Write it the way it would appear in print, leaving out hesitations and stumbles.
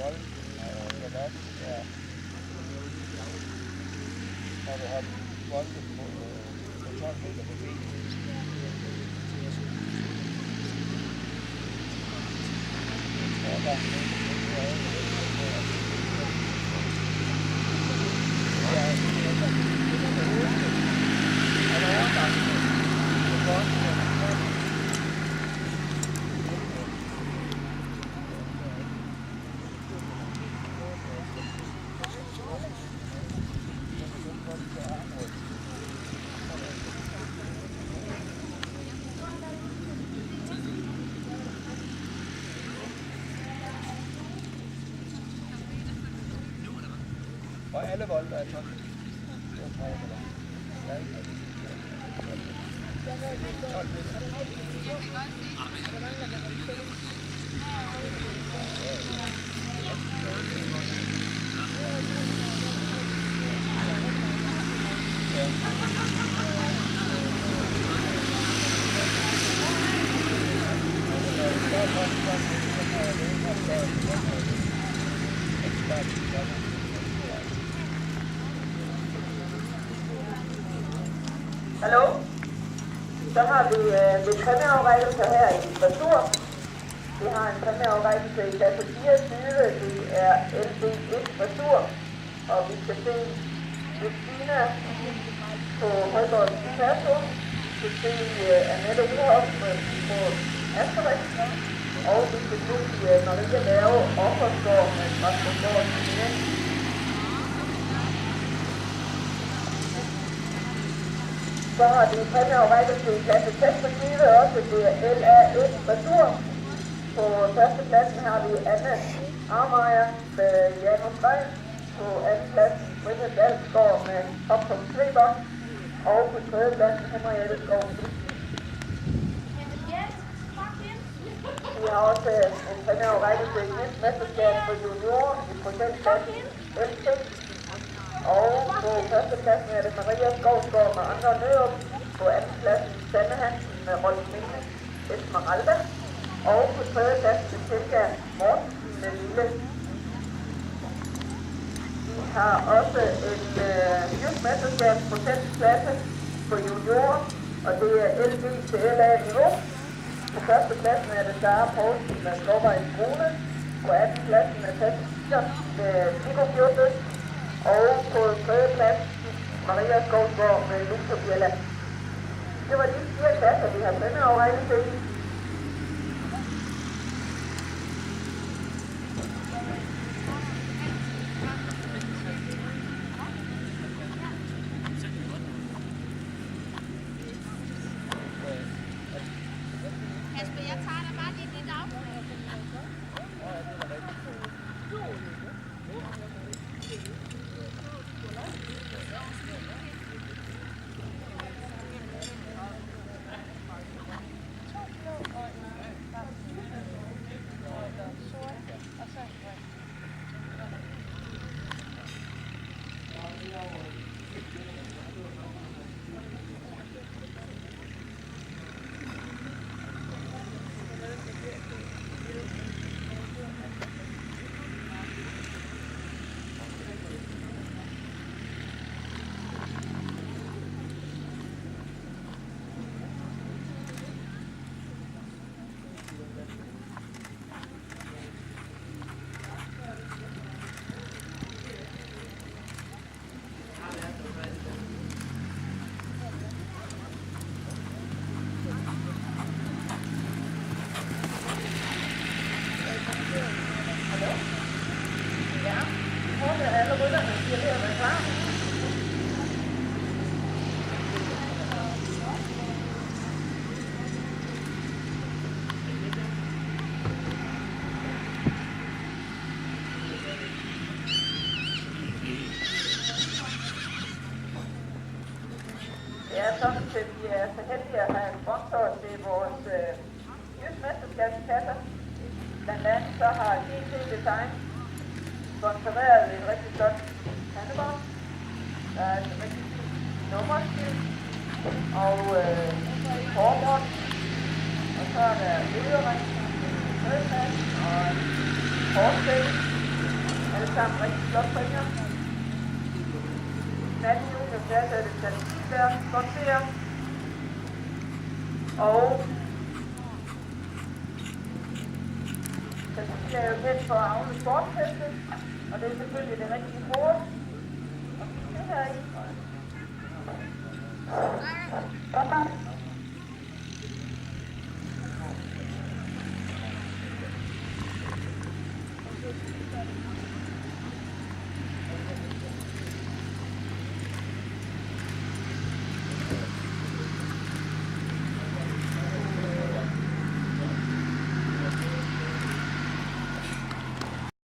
Har du haft bolde på 12 meter på benene? Og alle volde er top. Hallo? Så har vi lidt præmieafrækkelser her i Basur. Vi har en præmieafrækkelse i klasse 24, det er LB1 Basur. Og vi skal se Christina på Højgaard Picasso. Vi skal se Annette Uhoff på Asterix. Og vi skal se Maria Lave Offersgaard med Rasmus Gård. Så har vi præmieafrækkelse i klasse 26 også, det er LA1 Basur. På førstepladsen har vi Anne Armeier med Janus Rein. På andenpladsen Britta Dalsgaard med Hoppunkt Sliber. Og på tredjepladsen Henriette Skov. Vi har også en præmieafrækkelse i næste mesterskab for juniorer i procentklassen LT. Og på førstepladsen er det Maria Skovsgaard med Andre Nørup. På andenpladsen Sanne Hansen med Rolf Mine Esmeralda. Og på tredjepladsen Tilka Mortensen med Lille. Vi har også en jysk-mesterskabsprocentsklasse på juniorer, og det er LB til LA niveau. På førstepladsen er det Sara Poulsen med Skovvejs Brune. På andenpladsen er Patrick Sikker med Nico Fjordø. Og på tredjepladsen Maria Skovsgaard med Lucas Biella. Det var de 4 klasser, vi har præmieafrækkelse i. Sådan til vi er så heldige at have en sponsor til vores jysk-mesterskabskasser. Blandt andet så har GT Design sponsoreret et rigtig flot pandebånd. Der er et rigtig nummerskilt og forbånd. Og så er der ørering, mødplads og forsæt. sammen rigtig flot præmier. Den 18. juni er det Tassilvær, godt se jer. Og Tassilvær er jo kendt for at afle sportsheste, og det er selvfølgelig det rigtige kort. Og det her i.